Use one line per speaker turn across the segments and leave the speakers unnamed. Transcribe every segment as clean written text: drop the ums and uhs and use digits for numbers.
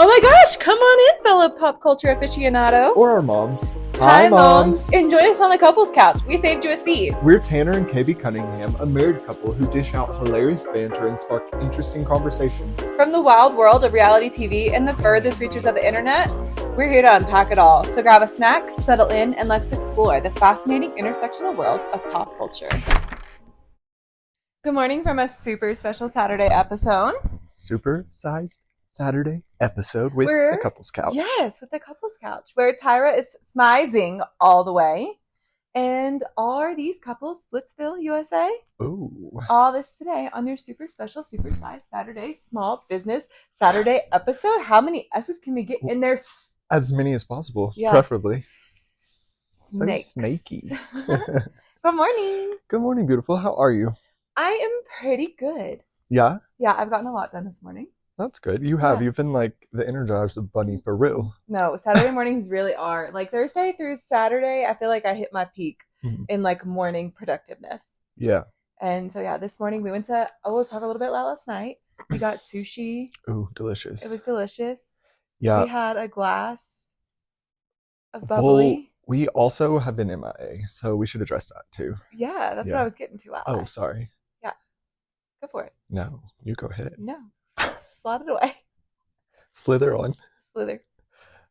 Oh my gosh, come on in, fellow pop culture aficionado.
Or our moms.
Hi, moms. And join us on the couples couch. We saved you a seat.
We're Tanner and KB Cunningham, a married couple who dish out hilarious banter and spark interesting conversation.
From the wild world of reality TV and the furthest reaches of the internet, we're here to unpack it all. So grab a snack, settle in, and let's explore the fascinating intersectional world of pop culture. Good morning from a super special Saturday episode.
Supersized Saturday episode with the couples couch.
Yes, with the couples couch, where Tyra is smizing all the way. And are these couples Splitsville, USA?
Ooh.
All this today on your super special, supersized Saturday small business Saturday episode. How many S's can we get in there?
As many as possible, preferably.
Snakes.
So snaky.
Good morning.
Good morning, beautiful. How are you?
I am pretty good.
Yeah?
Yeah, I've gotten a lot done this morning.
That's good. You have. Yeah. You've been like the Energizer bunny for real.
No, Saturday mornings really are. Like Thursday through Saturday, I feel like I hit my peak in like morning productiveness.
Yeah.
And so, yeah, this morning we went to, we'll talk a little bit about last night. We got sushi.
Ooh, delicious.
It was delicious.
Yeah.
We had a glass of bubbly.
Well, we also have been MIA, so we should address that too.
Yeah, that's what I was getting to.
Oh, sorry.
Yeah. Go for it.
No, you go ahead.
No. Slide it away.
Slither on.
Slither.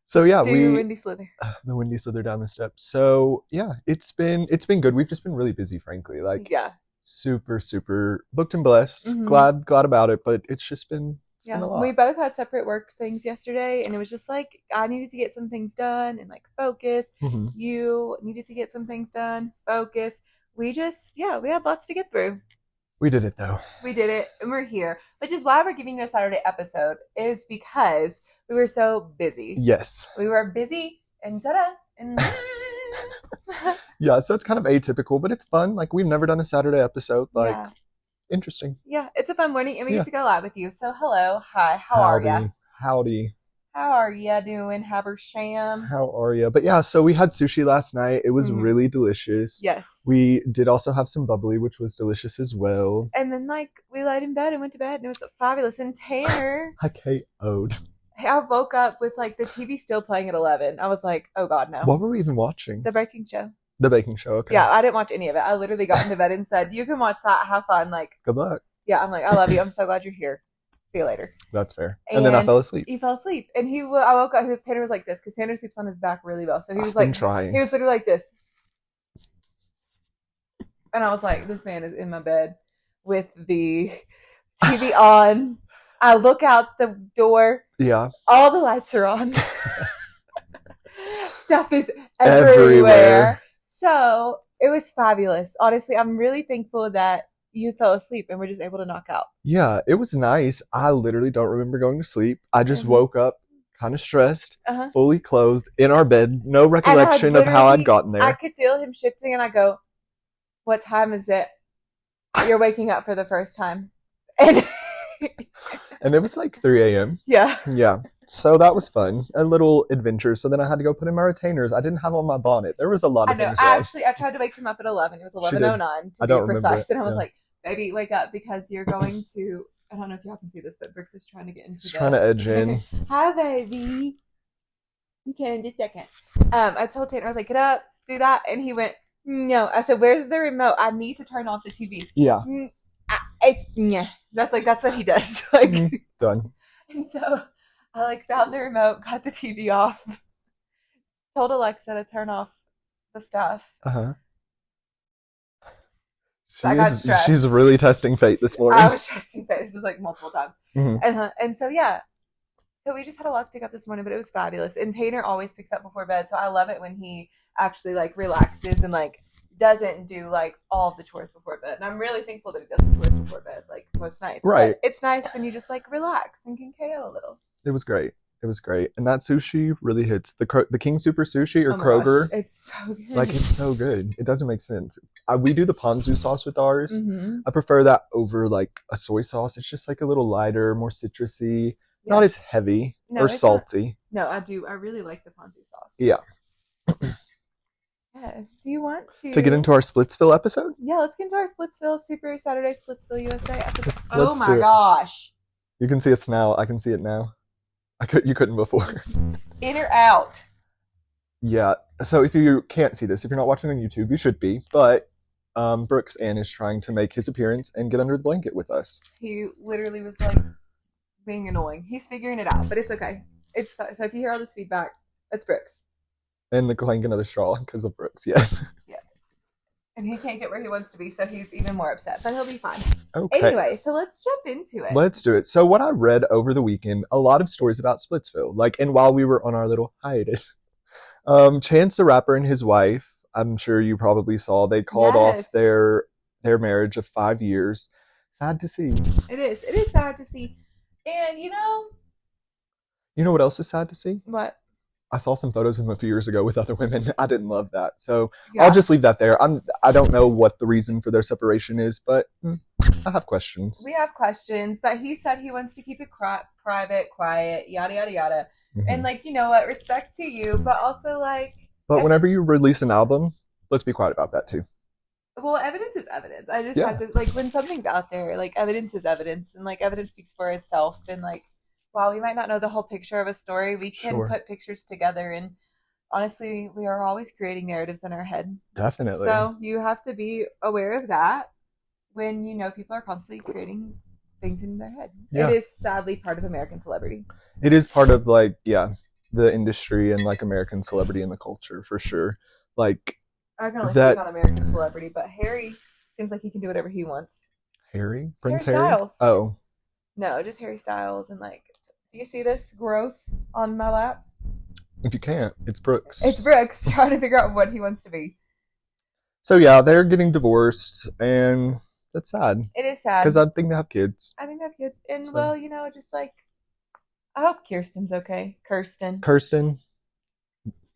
So yeah,
windy slither.
The windy slither down the steps. So yeah, it's been good. We've just been really busy, frankly. Like super booked and blessed. Mm-hmm. Glad about it, but it's just been been a lot.
We both had separate work things yesterday, and it was just like I needed to get some things done and like focus. Mm-hmm. You needed to get some things done, focus. We had lots to get through.
We did it though.
We did it, and we're here. Which is why we're giving you a Saturday episode, is because we were so busy.
Yes.
We were busy, and ta-da, and
yeah, so it's kind of atypical, but it's fun. Like, we've never done a Saturday episode. Like, interesting.
Yeah, it's a fun morning, and we get to go live with you. So, hello, hi, how are ya?
Howdy.
How are ya doing, Habersham?
How are ya? But yeah, so we had sushi last night. It was really delicious.
Yes.
We did also have some bubbly, which was delicious as well.
And then, we laid in bed and went to bed, and it was fabulous. And Tanner...
I KO'd.
I woke up with, the TV still playing at 11. I was like, oh, God, no.
What were we even watching?
The baking show.
The baking show, okay.
Yeah, I didn't watch any of it. I literally got into bed and said, you can watch that, have fun.
Good luck.
Yeah, I'm like, I love you. I'm so glad you're here. See you later.
That's fair. And then I fell asleep.
He fell asleep. And I woke up, Tanner was like this, because Tanner sleeps on his back really well. So he was like,
trying.
He was literally like this. And I was like, this man is in my bed with the TV on. I look out the door.
Yeah.
All the lights are on. Stuff is everywhere. So it was fabulous. Honestly, I'm really thankful that you fell asleep and were just able to knock out.
Yeah, it was nice. I literally don't remember going to sleep. I just woke up kind of stressed, fully clothed, in our bed. No recollection of how I'd gotten there.
I could feel him shifting, and I go, what time is it? You're waking up for the first time.
And it was 3 a.m.
Yeah.
Yeah. So that was fun. A little adventure. So then I had to go put in my retainers. I didn't have on my bonnet. There was a lot of things wrong.
I tried to wake him up at 11. It was 11:09 to be precise. And I was like, baby, wake up, because you're going to, I don't know if y'all can see this, but Brooks is trying to get into
trying to edge in.
Hi, baby. You can in just a second. I told Tanner, I was like, get up, do that. And he went, no. I said, where's the remote? I need to turn off the TV.
Yeah.
That's what he does.
Done.
And so I found the remote, got the TV off, told Alexa to turn off the stuff.
I got stressed. She's really testing fate this morning.
I was testing fate. This is multiple times. And so so we just had a lot to pick up this morning, but it was fabulous. And Tanner always picks up before bed, so I love it when he actually relaxes and doesn't do all of the chores before bed. And I'm really thankful that he does the chores before bed most nights.
Right.
But it's nice when you just relax and can KO a little.
It was great. It was great. And that sushi really hits. The King Super Sushi or Kroger.
Gosh, it's so good.
It's so good. It doesn't make sense. We do the ponzu sauce with ours. I prefer that over a soy sauce. It's just a little lighter, more citrusy, not as heavy or salty.
No, I do. I really like the ponzu sauce.
Yeah.
Yeah. Do you want
to get into our Splitsville episode?
Yeah, let's get into our Splitsville Super Saturday Splitsville USA episode. Oh my gosh.
You can see us now. I can see it now. You couldn't before.
In or out?
Yeah. So if you can't see this, if you're not watching on YouTube, you should be. But Brooks Ann is trying to make his appearance and get under the blanket with us.
He literally was like being annoying. He's figuring it out, but it's okay. It's so if you hear all this feedback, that's Brooks.
And the clanking of the straw because of Brooks, yes.
Yeah. And he can't get where he wants to be, so he's even more upset. But he'll be fine.
Okay.
Anyway, so let's jump into it.
Let's do it. So what I read over the weekend, a lot of stories about Splitsville. And while we were on our little hiatus, Chance the Rapper and his wife, I'm sure you probably saw, they called off their marriage of 5 years. Sad to see.
It is. It is sad to see. And you know
what else is sad to see?
What?
I saw some photos of him a few years ago with other women. I didn't love that. So yeah. I'll just leave that there. I don't know what the reason for their separation is, but I have questions.
We have questions, but he said he wants to keep it private, quiet, yada, yada, yada. Mm-hmm. And you know what? Respect to you, but also
But whenever you release an album, let's be quiet about that too.
Well, evidence is evidence. I just have to, when something's out there, evidence is evidence, and evidence speaks for itself. And while we might not know the whole picture of a story, we can put pictures together. And honestly, we are always creating narratives in our head.
Definitely.
So you have to be aware of that when people are constantly creating things in their head. Yeah. It is sadly part of American celebrity.
It is part of the industry and American celebrity and the culture for sure. I
can only speak on American celebrity, but Harry seems like he can do whatever he wants.
Harry? Prince Harry?
Styles.
Oh.
No, just Harry Styles. And do you see this growth on my lap?
If you can't, it's Brooks.
It's Brooks trying to figure out what he wants to be.
So yeah, they're getting divorced, and that's sad.
It is sad.
Because I think they have kids.
I think they have kids. And just I hope Kirsten's okay. Kirsten,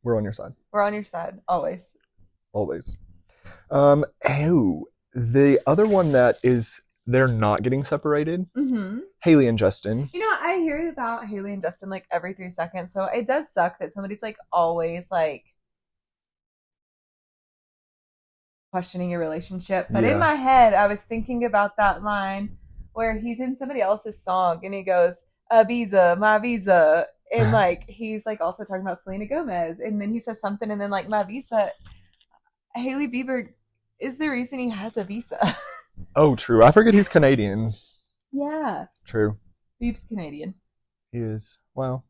we're on your side.
We're on your side, always.
Always. The other one that is, they're not getting separated. Mm-hmm. Haley and Justin.
I hear about Haley and Justin every 3 seconds. So it does suck that somebody's always questioning your relationship. But in my head, I was thinking about that line where he's in somebody else's song and he goes, Ibiza, my visa. And he's also talking about Selena Gomez. And then he says something and then my visa. Hailey Bieber is the reason he has a visa.
Oh, true. I forget he's Canadian.
Yeah.
True.
Bieb's Canadian.
He is. Well,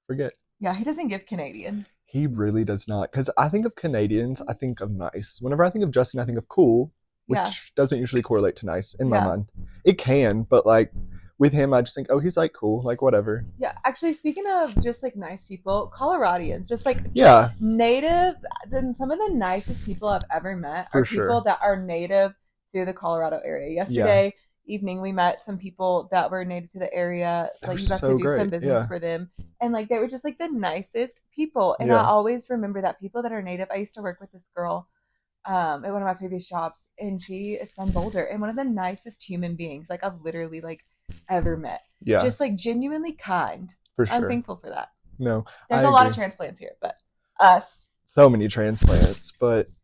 forget.
Yeah, he doesn't give Canadian.
He really does not. Because I think of Canadians, I think of nice. Whenever I think of Justin, I think of cool, which doesn't usually correlate to nice in my mind. It can, but with him, I just think, oh, he's cool, whatever.
Yeah, actually, speaking of just nice people, Coloradians, just native, then some of the nicest people I've ever met are people that are native to the Colorado area. Yesterday evening, we met some people that were native to the area. You got to do some business for them, and they were just the nicest people. And I always remember that people that are native. I used to work with this girl at one of my previous jobs, and she is from Boulder, and one of the nicest human beings I've literally ever met. Yeah. Just genuinely kind.
For sure.
I'm thankful for that.
No.
There's a lot of transplants here, but us.
So many transplants,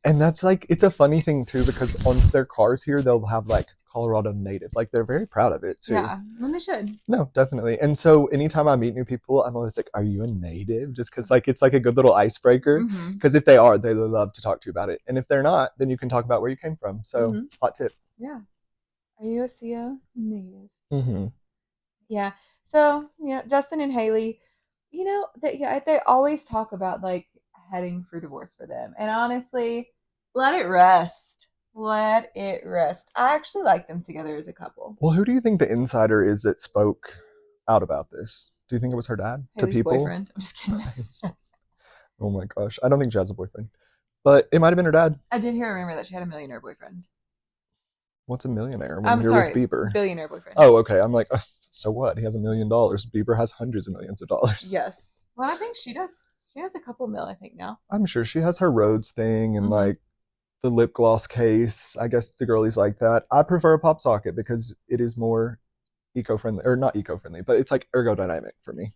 and that's it's a funny thing too, because on their cars here, they'll have Colorado native. They're very proud of it too.
Yeah, and they should.
No, definitely. And so anytime I meet new people, I'm always are you a native? Just because it's a good little icebreaker. Because if they are, they love to talk to you about it. And if they're not, then you can talk about where you came from. So hot tip.
Yeah. Are you a CO native?
Mm-hmm.
Yeah. So, Justin and Haley, they always talk about heading for divorce for them. And honestly, let it rest. Let it rest. I actually like them together as a couple.
Well, who do you think the insider is that spoke out about this? Do you think it was her dad?
Haley's
to people?
Boyfriend. I'm just kidding.
Oh my gosh. I don't think she has a boyfriend. But it might have been her dad.
I did hear a rumor that she had a millionaire boyfriend.
What's a millionaire?
I'm sorry,
with Bieber.
Billionaire boyfriend.
Oh, okay. I'm so what? He has $1 million. Bieber has hundreds of millions of dollars.
Yes. Well, I think she does. She has a couple mil, I think, now.
I'm sure she has her Rhodes thing and the lip gloss case. I guess the girlies like that. I prefer a pop socket because it is more eco-friendly, or not eco-friendly, but it's ergodynamic for me.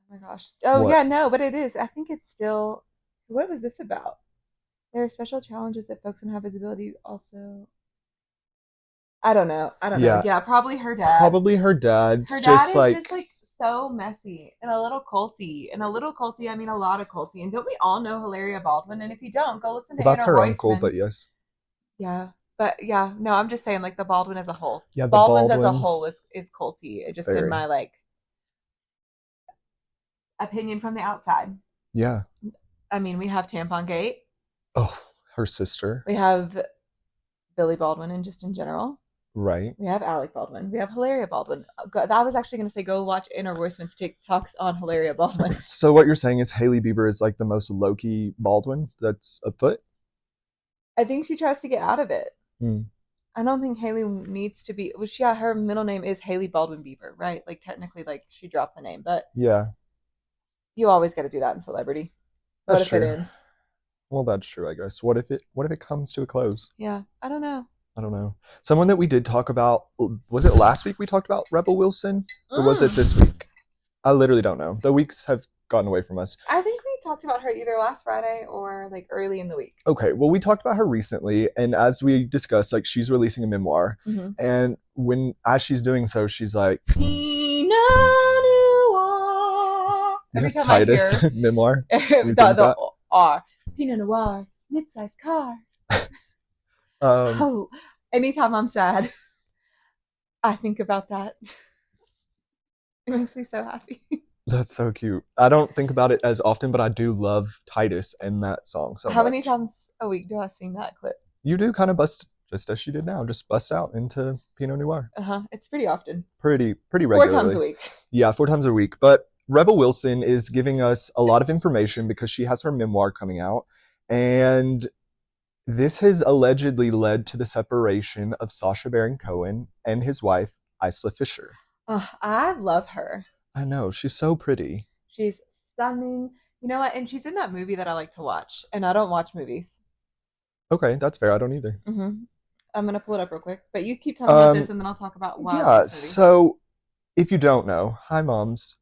Oh my gosh. Oh what? Yeah, no, but it is. I think it's still. What was this about? There are special challenges that folks in high visibility also. I don't know. Yeah, probably her dad.
Probably her dad.
Her dad is just so messy and a little culty. And a little culty, I mean a lot of culty. And don't we all know Hilaria Baldwin? And if you don't, go listen to
Well, that's
Anna
her
Royceman.
uncle, but yes.
Yeah. But yeah, no, I'm just saying like the Baldwin as a whole.
Yeah, the
Baldwin's as a whole is culty. It just
very.
in my like opinion from the outside.
Yeah.
I mean, we have Tampon Gate.
Oh, her sister.
We have Billy Baldwin and just in general.
Right.
We have Alec Baldwin. We have Hilaria Baldwin. I was actually going to say go watch Anna Royceman's TikToks on Hilaria Baldwin.
So what you're saying is Hailey Bieber is like the most low-key Baldwin that's afoot?
I think she tries to get out of it.
Hmm.
I don't think Hailey needs to be. Well, yeah, her middle name is Hailey Baldwin Bieber, right? Like technically, like she dropped the name, but
yeah,
you always got to do that in celebrity.
That's
what if
true.
it ends?
Well, that's true, I guess. What if it comes to a close?
Yeah, I don't know.
Someone that we did talk about, was it last week we talked about Rebel Wilson? Or was it this week? I literally don't know. The weeks have gotten away from us.
I think we talked about her either last Friday or like early in the week.
Okay, well, we talked about her recently, and as we discussed, like she's releasing a memoir, and as she's doing so, she's like,
Pinot Noir.
Yes, Titus memoir.
the R. Pinot Noir, mid-sized car. Anytime I'm sad, I think about that. It makes me so happy.
That's so cute. I don't think about it as often, but I do love Titus and that song so
How
much.
many times a week do I sing that clip?
You do kind of bust, just as she did now, just bust out into Pinot Noir.
It's pretty often.
Pretty regularly.
4 times a week.
Yeah, 4 times a week. But Rebel Wilson is giving us a lot of information because she has her memoir coming out. And this has allegedly led to the separation of Sacha Baron Cohen and his wife, Isla Fisher.
I love her.
I know. She's so pretty.
She's stunning. You know what? And she's in that movie that I like to watch. And I don't watch movies.
Okay, that's fair. I don't either.
I'm going to pull it up real quick. But you keep talking about this and then I'll talk about why.
Yeah, so if you don't know, hi moms,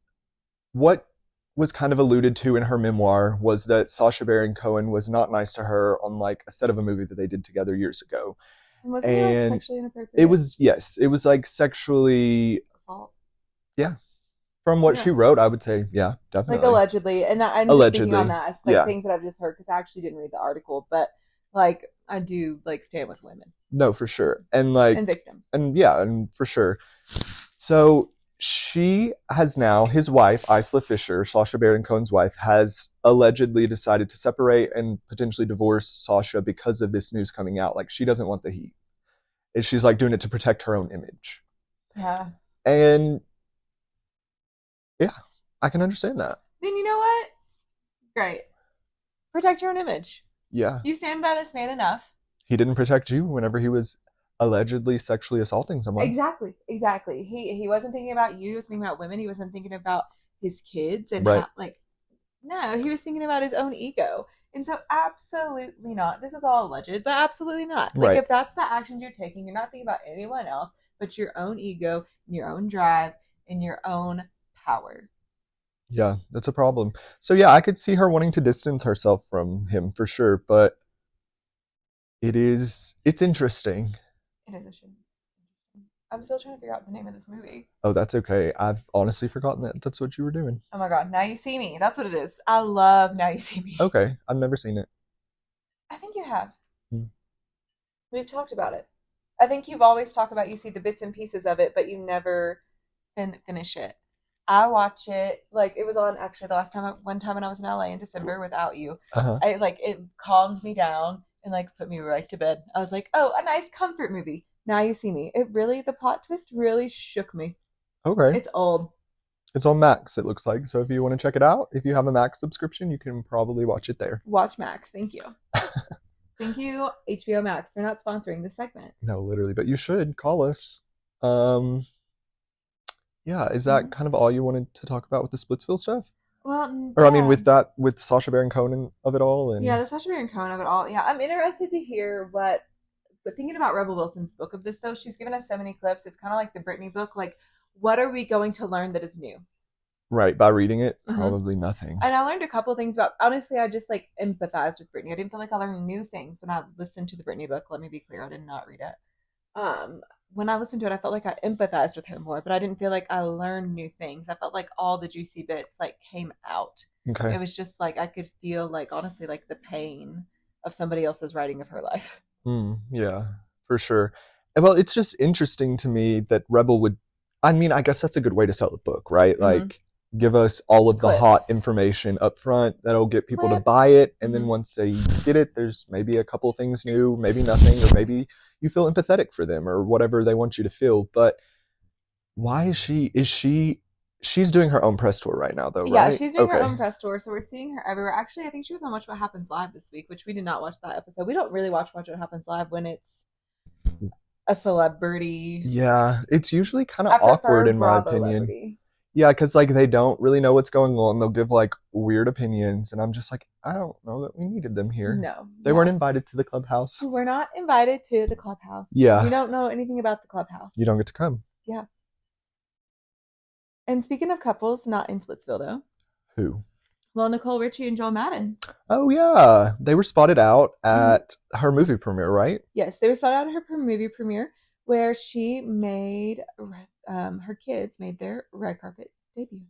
what was kind of alluded to in her memoir was that Sacha Baron Cohen was not nice to her on like a set of a movie that they did together years ago.
Was it like sexually inappropriate?
It was, yes. It was like sexually assault. Yeah. From what she wrote, I would say, yeah, definitely.
Like allegedly. And I'm just thinking on that. It's like things that I've just heard because I actually didn't read the article. But like I do like stand with women.
No, for sure. And like
and victims.
And yeah, and for sure. So she has now, his wife, Isla Fisher, Sacha Baron Cohen's wife, has allegedly decided to separate and potentially divorce Sacha because of this news coming out. Like, she doesn't want the heat. And she's, like, doing it to protect her own image.
Yeah.
And, yeah, I can understand that.
Then you know what? Great. Protect your own image.
Yeah.
You stand by this man enough.
He didn't protect you whenever he was allegedly sexually assaulting someone.
Exactly. He wasn't thinking about you. He was thinking about women. He wasn't thinking about his kids and
right.
how, like, no, he was thinking about his own ego. And so absolutely not. This is all alleged, but absolutely not. Like, if that's the actions you're taking, you're not thinking about anyone else but your own ego and your own drive and your own power.
Yeah, that's a problem. So yeah, I could see her wanting to distance herself from him for sure, but it's interesting.
It is a shame. I'm still trying to figure out the name of this movie.
Oh, that's okay. I've honestly forgotten that that's what you were doing.
Oh my god, Now You See Me. That's what it is. I love Now You See Me.
Okay, I've never seen it.
I think you have. We've talked about it. I think you've always talked about you see the bits and pieces of it, but you never finish it. I watch it, like, it was on actually one time when I was in LA in December without you. It calmed me down and like put me right to bed. I was like, oh, a nice comfort movie. Now You See Me. The plot twist really shook me.
Okay.
It's old.
It's on Max, it looks like. So if you want to check it out, if you have a Max subscription, you can probably watch it there.
Watch Max. Thank you. Thank you, HBO Max. We're not sponsoring this segment.
No, literally, but you should call us. Yeah, is that kind of all you wanted to talk about with the Splitsville stuff?
Well,
or I mean, with Sacha Baron Cohen of it all, and
yeah, the Sacha Baron Cohen of it all. Yeah, I'm interested to hear but thinking about Rebel Wilson's book of this, though, she's given us so many clips. It's kind of like the Britney book. Like, what are we going to learn that is new?
Right, by reading it, probably nothing.
And I learned a couple of things about, honestly, I just like empathized with Britney. I didn't feel like I learned new things when I listened to the Britney book. Let me be clear, I did not read it. when I listened to it, I felt like I empathized with her more, but I didn't feel like I learned new things. I felt like all the juicy bits like came out.
Okay.
It was just like I could feel like honestly like the pain of somebody else's writing of her life.
Yeah, for sure. Well, it's just interesting to me that Rebel would, I mean, I guess that's a good way to sell a book, right? Like, give us all of the hot information up front that'll get people to buy it. And then once they get it, there's maybe a couple things new, maybe nothing, or maybe you feel empathetic for them or whatever they want you to feel. But why she's doing her own press tour right now, though, right?
Yeah, she's doing her own press tour, so we're seeing her everywhere. Actually, I think she was on Watch What Happens Live this week, which we did not watch that episode. We don't really watch What Happens Live when it's a celebrity.
Yeah, it's usually kind of awkward in my opinion.
Celebrity.
Yeah, because like they don't really know what's going on. They'll give like weird opinions, and I'm just like, I don't know that we needed them here.
No,
they weren't invited to the clubhouse.
We're not invited to the clubhouse.
Yeah,
we don't know anything about the clubhouse.
You don't get to come.
Yeah. And speaking of couples, not in Splitsville though.
Who?
Well, Nicole, Richie, and Joel Madden.
Oh yeah, they were spotted out at her movie premiere, right?
Yes, they were spotted out at her movie premiere, where she made her kids made their red carpet debut.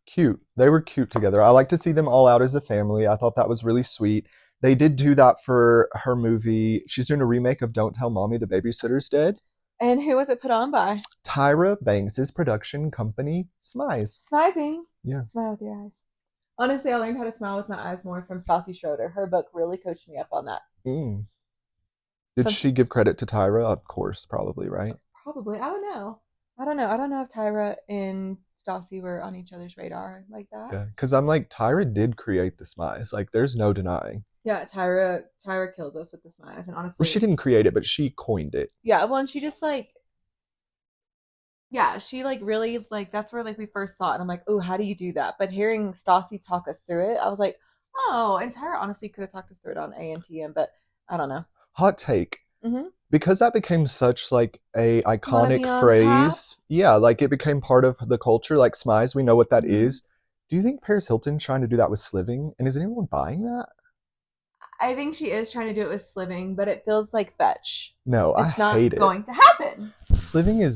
Cute. They were cute together. I like to see them all out as a family. I thought that was really sweet. They did do that for her movie. She's doing a remake of Don't Tell Mommy the Babysitter's Dead.
And who was it put on by?
Tyra Banks' production company, Smize.
Smizing.
Yeah.
Smile with your eyes. Honestly, I learned how to smile with my eyes more from Stassi Schroeder. Her book really coached me up on that.
Did she give credit to Tyra? Of course, probably, right?
Probably. I don't know. I don't know if Tyra and Stassi were on each other's radar like that.
Yeah, because I'm like, Tyra did create the Smize. Like, there's no denying.
Yeah, Tyra kills us with the Smize, and honestly,
well, she didn't create it, but she coined it.
Yeah, well, and she just like, yeah, she like really like that's where like we first saw it, and I'm like, oh, how do you do that? But hearing Stassi talk us through it, I was like, oh, and Tyra honestly could have talked us through it on ANTM, but I don't know.
Hot take. Because that became such like a iconic phrase. Yeah, like it became part of the culture. Like Smize, we know what that is. Do you think Paris Hilton's trying to do that with Sliving? And is anyone buying that?
I think she is trying to do it with Sliving, but it feels like fetch.
No, I hate it.
It's not going to happen.
Sliving it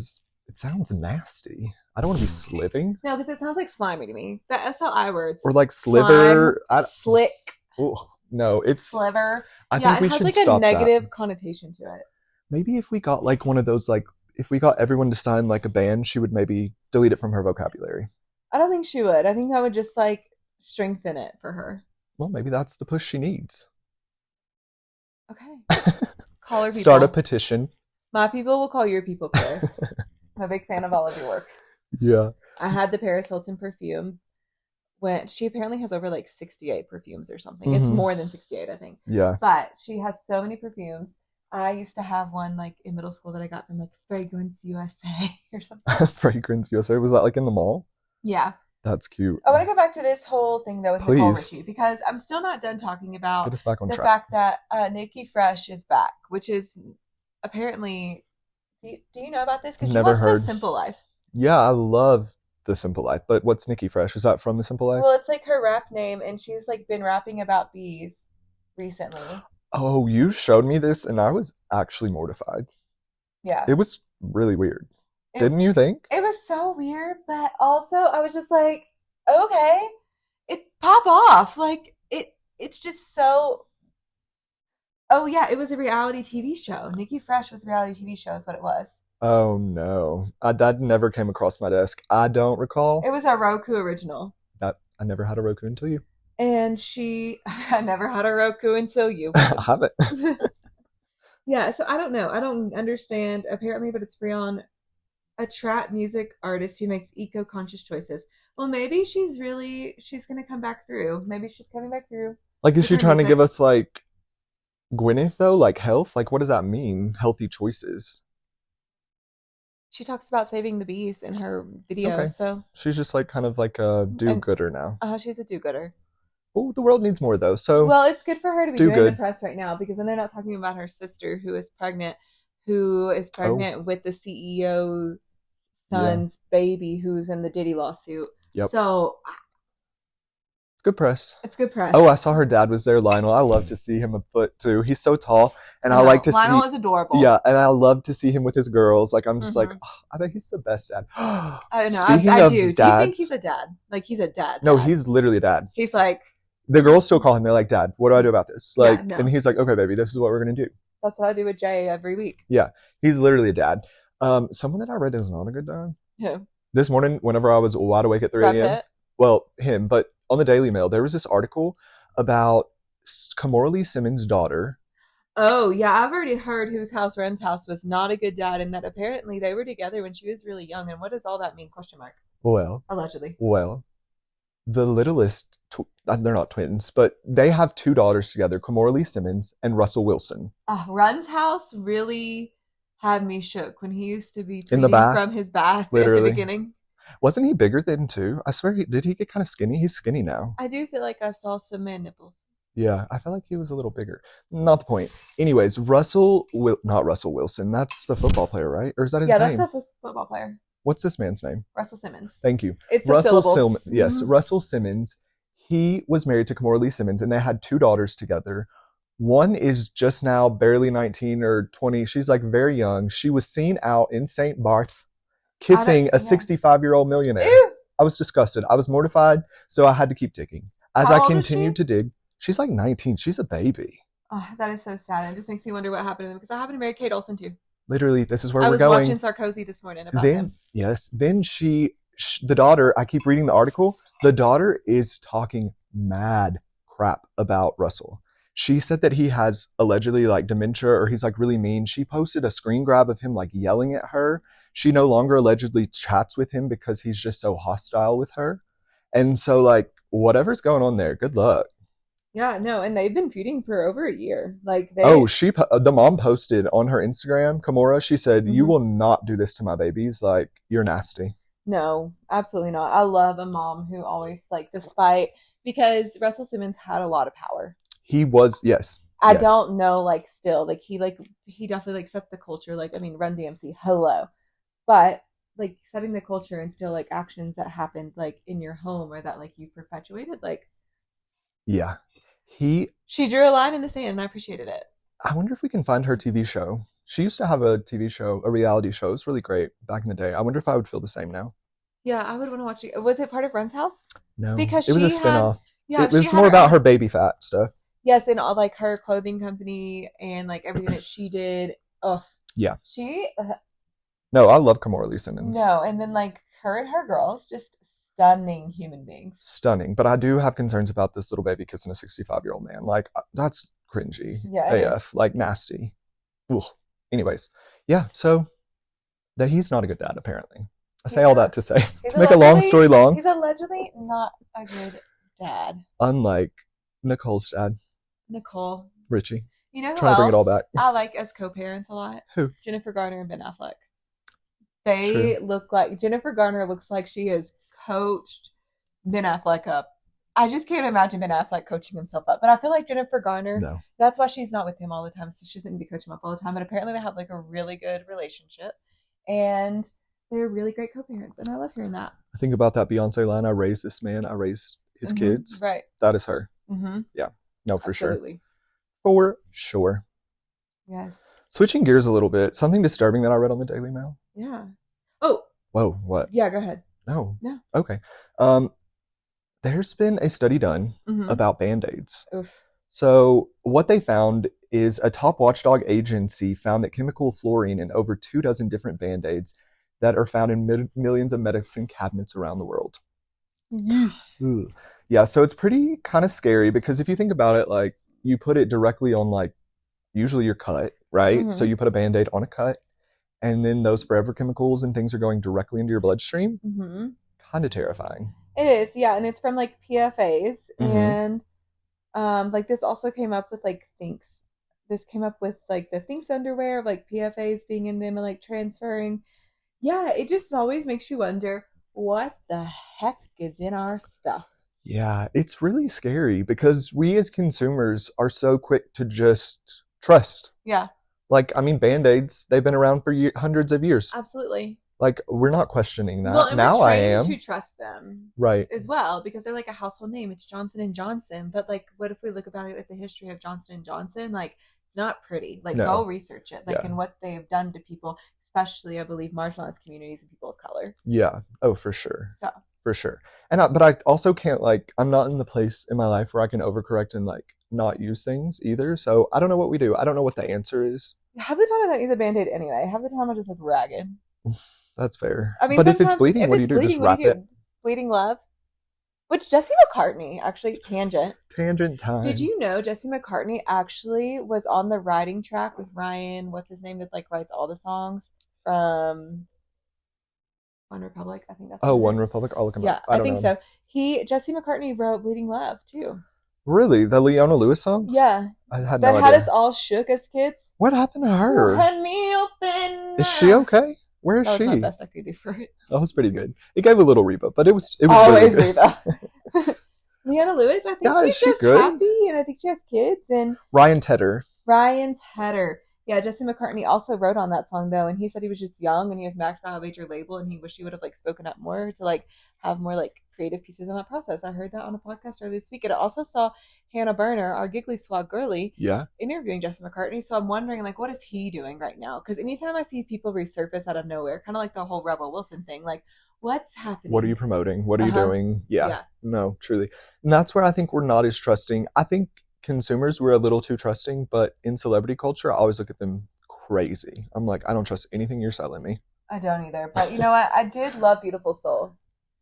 sounds nasty. I don't want to be sliving.
No, because it sounds like slimy to me. The SLI words.
Or like sliver.
Slick.
Oh, no, it's
sliver.
I think we should stop that.
It has like a negative connotation to it.
Maybe if we got like one of those, like if we got everyone to sign like a ban, she would maybe delete it from her vocabulary.
I don't think she would. I think that would just like strengthen it for her.
Well, maybe that's the push she needs.
Okay. Call her people.
Start a petition.
My people will call your people, Paris. I'm a big fan of all of your work.
Yeah.
I had the Paris Hilton perfume. When she apparently has over like 68 perfumes or something. It's more than 68, I think.
Yeah.
But she has so many perfumes. I used to have one like in middle school that I got from like Fragrance USA or something.
Fragrance USA? Was that like in the mall?
Yeah.
That's cute.
I want to go back to this whole thing though with Nicole Richie, because I'm still not done talking about
Get us back on
the
track.
fact that Nikki Fresh is back, which is apparently. Do you know about this? Because she watched The Simple Life.
Yeah, I love The Simple Life. But what's Nikki Fresh? Is that from The Simple Life?
Well, it's like her rap name, and she's like been rapping about bees recently.
Oh, you showed me this, and I was actually mortified.
Yeah.
It was really weird. Didn't you think?
It was so weird, but also I was just like, okay, it pop off. Like it's just so. Oh yeah, it was a reality TV show. Nikki Fresh was a reality TV show, is what it was.
Oh no, that never came across my desk. I don't recall.
It was a Roku original.
I never had a Roku until you.
And I never had a Roku until you.
I haven't.
Yeah, so I don't know. I don't understand. Apparently, but it's free on a trap music artist who makes eco-conscious choices. Well, maybe she's going to come back through. Maybe she's coming back through.
Like, is she trying to give us, like, Gwyneth, though? Like, health? Like, what does that mean? Healthy choices.
She talks about saving the bees in her video, okay. So.
She's just, like, kind of like a do-gooder now.
She's a do-gooder.
Well, the world needs more, though, so.
Well, it's good for her to be doing the press right now, because then they're not talking about her sister who is pregnant with the CEO son's baby who's in the Diddy lawsuit.
Yep.
So
Good press.
It's good press.
Oh, I saw her dad was there, Lionel. I love to see him afoot too. He's so tall, and I
know.
like to
Lionel
see.
is adorable.
Yeah, and I love to see him with his girls. Like I'm just like, oh, I bet he's the best dad.
I know.
Speaking
I
of
do.
dads,
Do you think he's a dad? Like he's a dad?
No, he's literally a dad.
He's like.
The girls still call him. They're like, Dad, what do I do about this? Like,
Yeah, no.
And he's like, okay, baby, this is what we're gonna do.
That's what I do with Jay every week.
Yeah, he's literally a dad. Someone that I read is not a good dad.
Who?
This morning, whenever I was wide awake at 3 a.m. Well, him, but on the Daily Mail, there was this article about Kamora Lee Simmons' daughter.
Oh, yeah, I've already heard Whose House Ren's House was not a good dad, and that apparently they were together when she was really young. And what does all that mean? Question mark.
Well.
Allegedly.
Well. The littlest, they're not twins, but they have 2 daughters together, Kamora Lee Simmons and Russell Wilson.
Run's house really had me shook when he used to be tweeting
in the bath,
from his bath
literally.
At the beginning.
Wasn't he bigger then too? I swear, did he get kind of skinny? He's skinny now.
I do feel like I saw some man nipples.
Yeah, I felt like he was a little bigger. Not the point. Anyways, not Russell Wilson. That's the football player, right? Or is that his name?
Yeah, that's the football player.
What's this man's name?
Russell Simmons.
Thank you.
It's Russell Simmons.
Yes, Russell Simmons. He was married to Kamora Lee Simmons, and they had 2 daughters together. One is just now barely 19 or 20. She's like very young. She was seen out in St. Barth kissing a 65-year-old millionaire.
Ew.
I was disgusted. I was mortified, so I had to keep digging. As
How
I continued to dig, she's like 19. She's a baby.
Oh, that is so sad. It just makes me wonder what happened to them, because I happened to marry Kate Olsen too.
Literally, this is where
we're going. I was watching Sarkozy this morning about him.
Yes. Then the daughter, I keep reading the article, the daughter is talking mad crap about Russell. She said that he has allegedly like dementia, or he's like really mean. She posted a screen grab of him like yelling at her. She no longer allegedly chats with him because he's just so hostile with her. And so like whatever's going on there, good luck.
Yeah, no, and they've been feuding for over a year. Like
the mom posted on her Instagram, Kamora, she said, you will not do this to my babies. Like, you're nasty.
No, absolutely not. I love a mom who always because Russell Simmons had a lot of power.
He was, yes.
I don't know, he definitely set the culture. Run DMC, hello. But setting the culture and still actions that happened in your home or that you perpetuated,
yeah.
She drew a line in the sand, and I appreciated it.
I wonder if we can find her TV show. She used to have a TV show, a reality show. It was really great back in the day. I wonder if I would feel the same now.
Yeah, I would want to watch it. Was it part of Run's House?
No,
because
it was a spinoff.
Yeah,
it was more about her baby fat stuff.
Yes, and all her clothing company and everything that she did. Ugh.
Yeah.
She.
No, I love Kamora Lee Simmons.
No, and then her and her girls, just stunning human beings.
Stunning, but I do have concerns about this little baby kissing a 65-year-old man. That's cringy.
Yeah.
AF, nasty. Ugh. Anyways, yeah. So that he's not a good dad, apparently. I say all that to say to make a long story long.
He's allegedly not a good dad.
Unlike Nicole's dad.
Nicole.
Richie.
You know who
Trying
else
to bring it all back.
I like as co-parents a lot?
Who?
Jennifer Garner and Ben Affleck. They look like Jennifer Garner looks like she has coached Ben Affleck up. I just can't imagine Ben Affleck coaching himself up. But I feel like Jennifer Garner, that's why she's not with him all the time. So she doesn't need to coach him up all the time. But apparently they have a really good relationship. And they're really great co-parents. And I love hearing that.
I think about that Beyonce line, I raised this man, I raised his kids.
Right.
That is her.
Mm-hmm.
Yeah. No, for
Absolutely.
sure. For sure.
Yes.
Switching gears a little bit, something disturbing that I read on the Daily Mail.
Yeah. Oh.
Whoa, what?
Yeah, go ahead.
No.
No.
Okay. There's been a study done about bandaids.
Oof.
So what they found is a top watchdog agency found that chemical fluorine in over 24 different bandaids that are found in millions of medicine cabinets around the world. Yeah, so it's pretty kind of scary because if you think about it, you put it directly on usually your cut, right? So you put a Band-Aid on a cut, and then those forever chemicals and things are going directly into your bloodstream. Kind of terrifying.
It is, yeah, and it's from PFAS, and this also came up with Thinks. This came up with the Thinks underwear of PFAS being in them and transferring. Yeah, it just always makes you wonder what the heck is in our stuff.
Yeah, it's really scary because we as consumers are so quick to just trust.
Yeah.
Band-Aids, they've been around for hundreds of years.
Absolutely.
Like, we're not questioning that.
Well, and
now
we're
I
trained
am.
to trust them.
Right.
As well, because they're like a household name. It's Johnson & Johnson. But, like, what if we look about it, like, the history of Johnson & Johnson? Like, it's not pretty. Like,
No.
go research it. Like,
Yeah.
and what they have done to people, especially, I believe, marginalized communities and people of color.
Yeah. Oh, for sure.
So.
For sure. But I also can't, like, I'm not in the place in my life where I can overcorrect and, like, not use things either. So I don't know what we do. I don't know what the answer is.
Half the time I don't use a Band-Aid anyway. Half the time I just look ragged.
That's fair.
I mean,
but if it's bleeding, what do you do? Just wrap it?
Bleeding love. Which Jesse McCartney, actually, tangent time. Did you know Jesse McCartney actually was on the writing track with Ryan, what's his name, that like writes all the songs from One Republic? I think that's
One Republic. I'll look him up.
I think so. Jesse McCartney wrote Bleeding Love too.
Really? The Leona Lewis song?
Yeah.
I had no idea.
That had us all shook as kids.
What happened to her?
Let me open.
Is she okay? Where is she?
That was my best I could do for it.
That was pretty good. It gave a little Reba, but it was
always
really
Reba. Leona Lewis, I think she's just happy, and I think she has kids. And
Ryan Tedder.
Yeah, Jesse McCartney also wrote on that song though, and he said he was just young and he was maxed out a major label, and he wished he would have like spoken up more to like have more like creative pieces in that process. I heard that on a podcast earlier this week, and I also saw Hannah Berner, our giggly swag girly, interviewing Jesse McCartney. So I'm wondering like, what is he doing right now? Because anytime I see people resurface out of nowhere, kind of like the whole Rebel Wilson thing, like what's happening?
What are you promoting? What are you doing? Yeah, no, truly, and that's where I think we're not as trusting. I think consumers were a little too trusting, but in celebrity culture, I always look at them crazy. I'm like, I don't trust anything you're selling me.
I don't either. But you know what? I did love Beautiful Soul.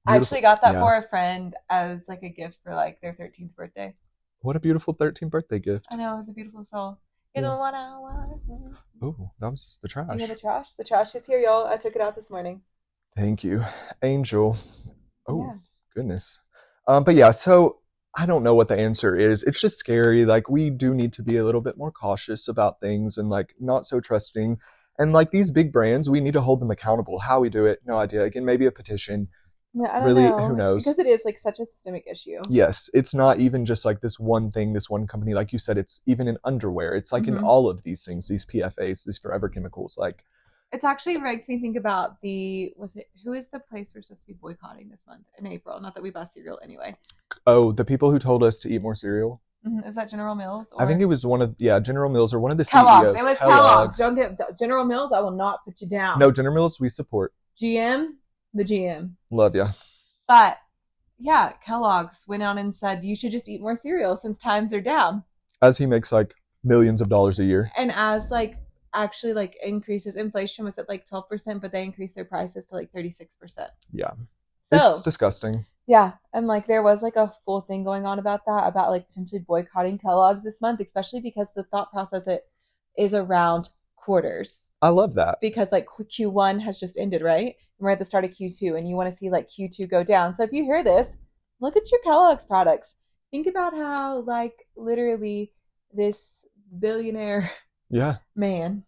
I actually got that for a friend as like a gift for like their 13th birthday.
What a beautiful 13th birthday gift.
I know, it was a beautiful soul. You're the one I want.
Oh, that was the trash.
You hear the trash? The trash is here, y'all. I took it out this morning.
Thank you, Angel. Oh, goodness. But yeah, so I don't know what the answer is. It's just scary. Like, we do need to be a little bit more cautious about things and like not so trusting. And like these big brands, we need to hold them accountable. How we do it, no idea. Again, maybe a petition.
Yeah, I don't
really
know.
Who knows?
Because it is like such a systemic issue.
Yes, it's not even just like this one thing, this one company. Like you said, it's even in underwear. It's like in all of these things, these PFAS, these forever chemicals. Like,
it's actually makes me think about who is the place we're supposed to be boycotting this month in April? Not that we buy cereal anyway.
Oh, the people who told us to eat more cereal.
Is that General Mills?
I think it was General Mills or one of the
Kellogg's.
CEOs.
It was Kellogg's. Don't get General Mills. I will not put you down.
No, General Mills we support.
GM, the GM.
Love ya.
But yeah, Kellogg's went out and said you should just eat more cereal since times are down.
As he makes like millions of dollars a year.
And as like actually like increases, inflation was at like 12%, but they increased their prices to like 36%.
Yeah.
So,
it's disgusting.
Yeah. And like there was like a full thing going on about that, about like potentially boycotting Kellogg's this month, especially because the thought process is around quarters.
I love that.
Because like Q1 has just ended, right? And we're at the start of Q2 and you want to see like Q2 go down. So if you hear this, look at your Kellogg's products. Think about how like literally this billionaire man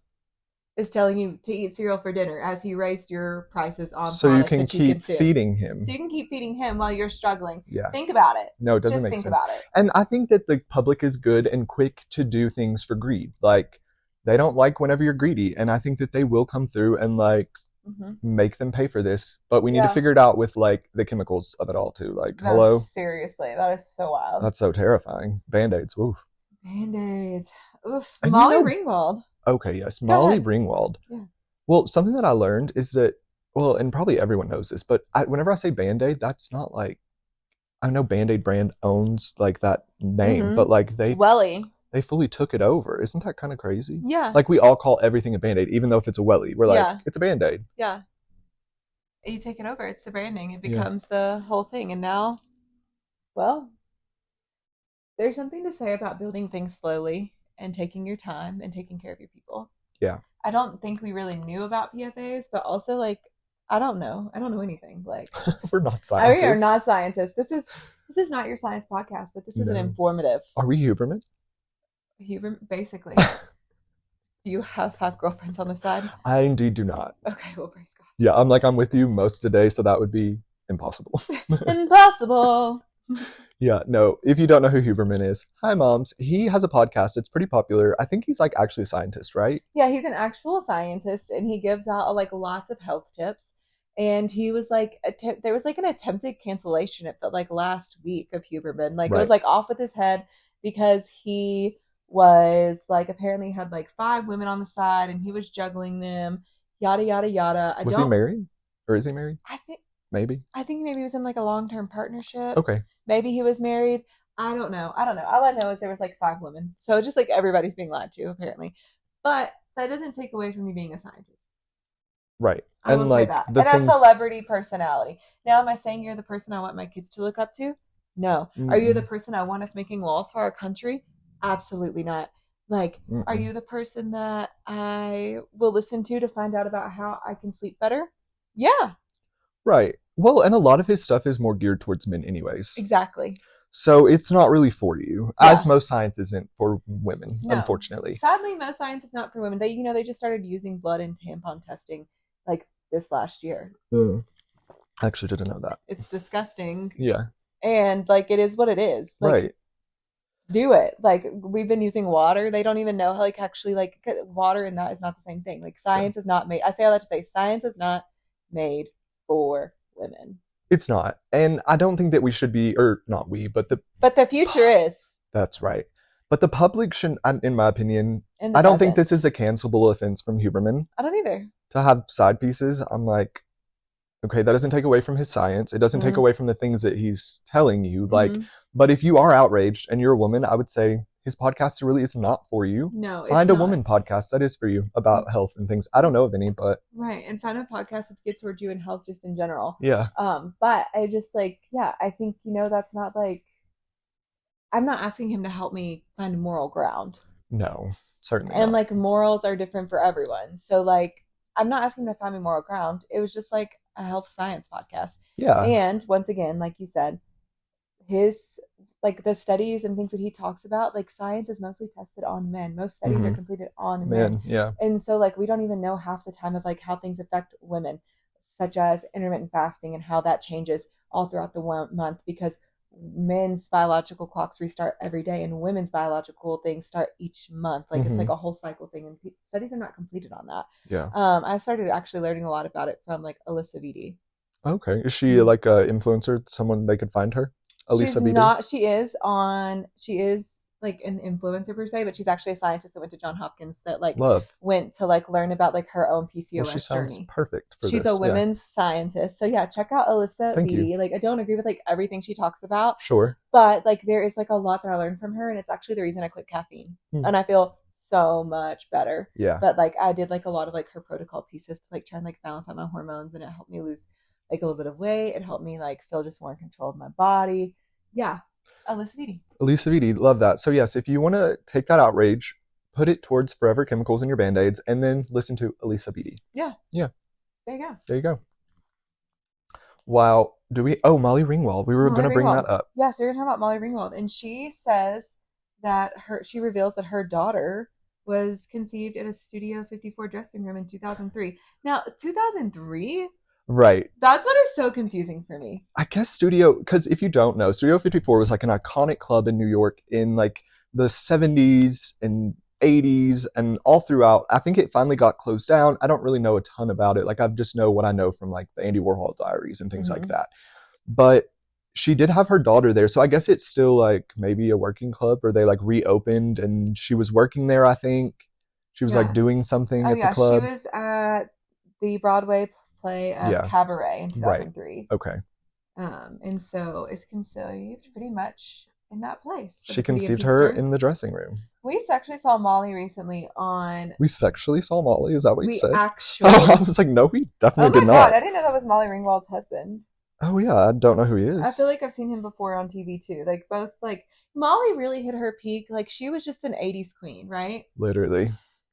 is telling you to eat cereal for dinner as he raised your prices on
so you can keep feeding him.
So you can keep feeding him while you're struggling.
Yeah.
Think about it.
No, it doesn't make sense. Just think about it. And I think that the public is good and quick to do things for greed. Like, they don't like whenever you're greedy. And I think that they will come through and like make them pay for this. But we need to figure it out with like the chemicals of it all too. Like, hello?
Seriously, that is so wild.
That's so terrifying. Bandaids. Oof.
Bandaids. Oof. Molly Ringwald.
Okay, yes. Molly Ringwald. Yeah. Well, something that I learned is that, well, and probably everyone knows this, but whenever I say Band-Aid, that's not like, I know Band-Aid brand owns like that name, but like they fully took it over. Isn't that kind of crazy?
Yeah.
Like we all call everything a Band-Aid, even though if it's a welly, we're like, it's a Band-Aid.
Yeah. You take it over. It's the branding. It becomes the whole thing. And now, well, there's something to say about building things slowly and taking your time and taking care of your people.
Yeah.
I don't think we really knew about PFAS, but also like, I don't know anything. Like,
we're not scientists.
We are not scientists. This is not your science podcast, but this is an informative.
Are we Huberman?
Basically. Do you have girlfriends on the side?
I indeed do not.
Okay, well, praise God.
Yeah, I'm with you most of the day, so that would be impossible.
Impossible.
Yeah, no, if you don't know who Huberman is, hi moms. He has a podcast. It's pretty popular. I think he's like actually a scientist, right?
Yeah, he's an actual scientist and he gives out like lots of health tips. And he was like, there was like an attempted cancellation, it felt like last week, of Huberman. Like
Right.
it was like off with his head because he was like apparently had like 5 women on the side and he was juggling them, yada yada yada.
Was he married? Or is he married?
I think
maybe
he was in like a long-term partnership.
Okay.
Maybe he was married. I don't know. All I know is there was like 5 women. So just like everybody's being lied to apparently. But that doesn't take away from you being a scientist.
Right.
I will say that. And a celebrity personality. Now, am I saying you're the person I want my kids to look up to? No.
Mm-mm.
Are you the person I want us making laws for our country? Absolutely not. Like, are you the person that I will listen to find out about how I can sleep better? Yeah.
Right. Well, and a lot of his stuff is more geared towards men anyways.
Exactly.
So it's not really for you, as most science isn't for women, unfortunately.
Sadly, most science is not for women. They just started using blood and tampon testing like this last year.
I actually didn't know that.
It's disgusting.
Yeah.
And like it is what it is. Like,
right.
Do it. Like we've been using water. They don't even know how like actually like water and that is not the same thing. Like science is not made. I say all that to say science is not made for women.
It's not. And I don't think that we should be, or not we, but
the future is.
That's right. But the public shouldn't, in my opinion, I don't think this is a cancelable offense from Huberman.
I don't either.
To have side pieces, I'm like, okay, that doesn't take away from his science. It doesn't take away from the things that he's telling you. Like, but if you are outraged and you're a woman, I would say his podcast really is not for you.
No,
find a woman podcast that is for you about health and things. I don't know of any, but
right, and find a podcast that's geared towards you and health just in general.
Yeah.
But I just like, I think that's not like. I'm not asking him to help me find moral ground.
No, certainly.
And
not.
Like morals are different for everyone, so like I'm not asking him to find me moral ground. It was just like a health science podcast.
Yeah.
And once again, like you said, his like the studies and things that he talks about, like science is mostly tested on men. Most studies are completed on men.
Yeah.
And so like we don't even know half the time of like how things affect women, such as intermittent fasting and how that changes all throughout the month, because men's biological clocks restart every day and women's biological things start each month. Like it's like a whole cycle thing, and studies are not completed on that.
Yeah.
I started actually learning a lot about it from like Alyssa Vitti.
Okay. Is she like a influencer? Someone they could find her? Alyssa Vitti?
She is like an influencer per se, but she's actually a scientist that went to Johns Hopkins that like went to like learn about like her own PCOS
she sounds
journey.
Perfect for
She's
this.
A women's scientist. So yeah, check out Alyssa Vitti. Like I don't agree with like everything she talks about.
Sure.
But like there is like a lot that I learned from her, and it's actually the reason I quit caffeine. And I feel so much better.
Yeah.
But like I did like a lot of like her protocol pieces to like try and like balance out my hormones, and it helped me lose like a little bit of weight. It helped me like feel just more in control of my body. Yeah. Alyssa
Vitti, love that. So yes, if you want to take that outrage, put it towards forever chemicals in your bandaids, and then listen to Alyssa Vitti.
Yeah. There you go.
Wow. Molly Ringwald. We were going to bring that up.
Yeah, so we're going to talk about Molly Ringwald, and she says that she reveals that her daughter was conceived at a Studio 54 dressing room in 2003. Now, 2003?
Right.
That's what is so confusing for me.
I guess because if you don't know, Studio 54 was like an iconic club in New York in like the 70s and 80s and all throughout. I think it finally got closed down. I don't really know a ton about it. Like I just know what I know from like the Andy Warhol diaries and things like that. But she did have her daughter there. So I guess it's still like maybe a working club, or they like reopened and she was working there, I think. She was like doing something at the club.
She was at the Broadway play of Cabaret in 2003.
Right. Okay.
And so it's conceived pretty much in that place.
She conceived her in the dressing room.
We sexually saw Molly recently on...
We sexually saw Molly? Is that what you said?
Actually...
I was like, no, we definitely did not. Oh my God,
I didn't know that was Molly Ringwald's husband.
Oh yeah, I don't know who he is.
I feel like I've seen him before on TV too. Like both, like Molly really hit her peak. Like she was just an 80s queen, right?
Literally.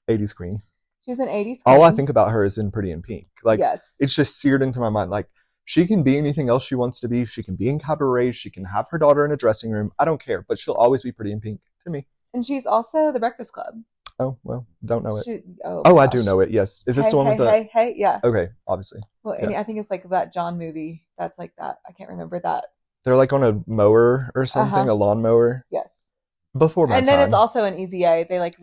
80s queen.
She was an 80s queen.
All I think about her is in Pretty in Pink. Like, it's just seared into my mind. Like, she can be anything else she wants to be. She can be in Cabaret. She can have her daughter in a dressing room. I don't care, but she'll always be Pretty in Pink to me.
And she's also The Breakfast Club.
Oh, well, don't know it. I do know it, yes. Is this the one with the...
Hey, yeah.
Okay, obviously.
Well, yeah. I think it's like that John movie that's like that. I can't remember that.
They're like on a mower or something, a lawnmower.
Yes.
Before my time.
And then it's also an Easy A. They like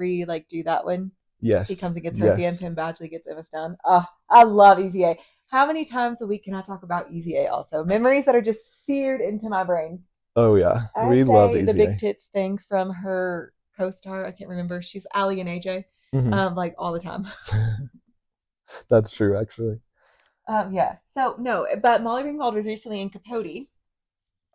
do that one.
Yes.
He comes and gets her at the end. Pim Badgley gets Emma Stone. Oh, I love Easy A. How many times a week can I talk about Easy A also? Memories that are just seared into my brain.
Oh, yeah.
We love Easy A. The big tits thing from her co-star. I can't remember. She's Allie and AJ. Like all the time.
That's true, actually.
Yeah. So, no, but Molly Ringwald was recently in Capote.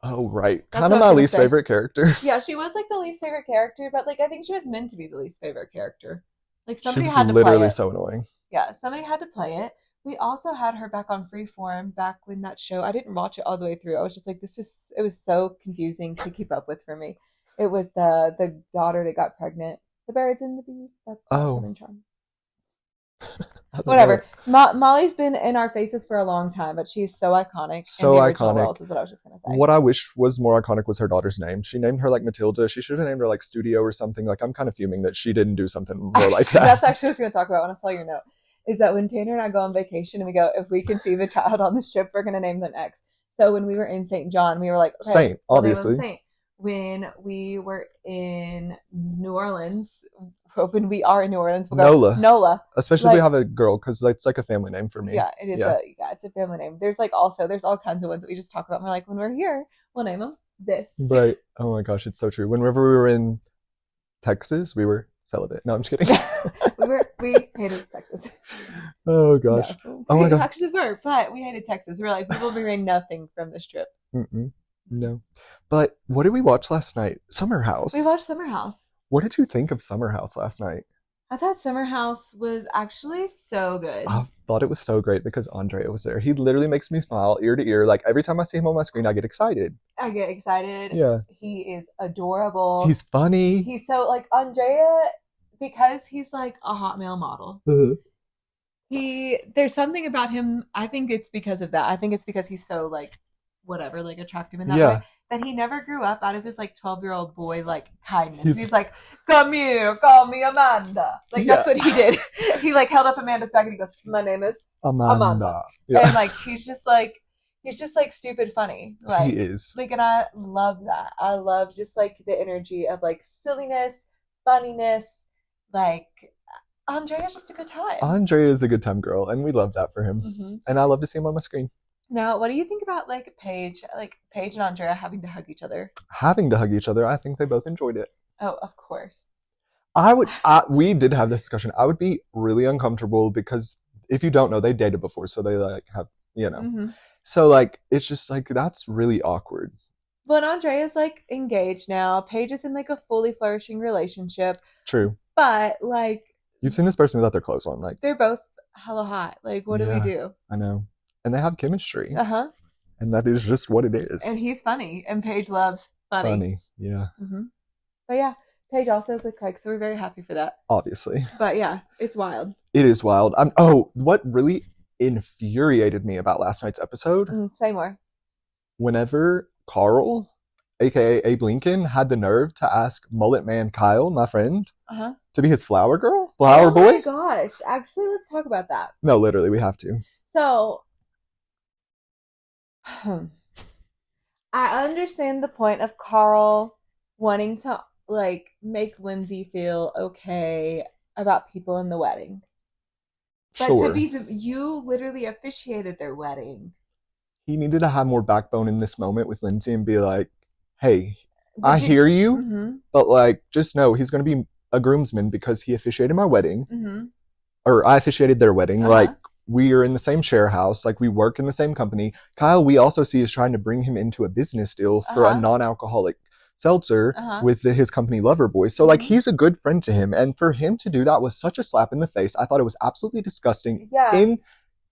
Oh, right. Kind of my least favorite character.
Yeah, she was like the least favorite character, but like I think she was meant to be the least favorite character. Like somebody had to play it. She was literally
so annoying.
Yeah, somebody had to play it. We also had her back on Freeform back when that show, I didn't watch it all the way through. I was just like, it was so confusing to keep up with for me. It was the daughter that got pregnant. The Birds and the Bees. That's Southern Charm. Whatever. Molly's been in our faces for a long time, but she's so iconic.
So iconic.
Roles is what I was just gonna say.
What I wish was more iconic was her daughter's name. She named her like Matilda. She should have named her like Studio or something. Like I'm kind of fuming that she didn't do something more like that.
That's actually what I was gonna talk about when I saw your note. Is that when Tanner and I go on vacation and we go, if we conceive a child on this trip, we're gonna name them X. So when we were in St. John, we were like, okay,
Saint, obviously.
Saint. When we were in New Orleans, when we are in New Orleans, we'll go Nola.
Especially if we have a girl, because it's like a family name for me.
Yeah, it is. It's a family name. There's all kinds of ones that we just talk about. And we're like, when we're here, we'll name them this.
Right. Oh my gosh, it's so true. Whenever we were in Texas, we were celibate. No, I'm just kidding.
we hated Texas.
Oh gosh.
No.
Oh my god.
Actually, but we hated Texas. We're like, we will bring nothing from this trip.
No. But what did we watch last night? Summer House.
We watched Summer House.
What did you think of Summer House last night?
I thought Summer House was actually so good.
I thought it was so great because Andrea was there. He literally makes me smile ear to ear. Like every time I see him on my screen, I get excited.
Yeah. He is adorable.
He's funny.
He's so like Andrea, because he's like a hot male model. There's something about him. I think it's because of that. I think it's because he's so like whatever, like attractive in that way. That he never grew up out of his like 12-year-old boy like kindness. He's like, come here, call me Amanda. Like that's what he did. He like held up Amanda's back and he goes, my name is Amanda. Yeah. And like he's just like stupid funny. Like
he is.
Like, and I love that. I love just like the energy of like silliness, funniness. Like Andrea's just a good time.
Andrea is a good time girl, and we love that for him. And I love to see him on my screen.
Now, what do you think about like Paige and Andrea having to hug each other?
Having to hug each other, I think they both enjoyed it.
Oh, of course.
We did have this discussion. I would be really uncomfortable because if you don't know, they dated before, so they like have, So like it's just like that's really awkward.
But Andrea's like engaged now. Paige is in like a fully flourishing relationship.
True.
But like
you've seen this person without their clothes on, like
they're both hella hot. Like what do we do?
I know. And they have chemistry. And that is just what it is.
And he's funny. And Paige loves funny.
Yeah.
But yeah, Paige also is with Craig, so we're very happy for that.
Obviously.
But yeah, it's wild.
It is wild. What really infuriated me about last night's episode?
Say more. Whenever
Carl, aka Abe Lincoln, had the nerve to ask Mullet Man Kyle, my friend, to be his flower boy.
Oh my gosh. Actually, let's talk about that.
No, literally, we have to.
So I understand the point of Carl wanting to like make Lindsay feel okay about people in the wedding. But
sure.
You literally officiated their wedding.
He needed to have more backbone in this moment with Lindsay and be like, hey, I hear you, but like just know he's going to be a groomsman because he officiated my wedding. Or I officiated their wedding. Like we are in the same share house, like we work in the same company. Kyle, we also see is trying to bring him into a business deal for a non-alcoholic seltzer with his company Loverboy. So like he's a good friend to him, and for him to do that was such a slap in the face. I thought it was absolutely disgusting.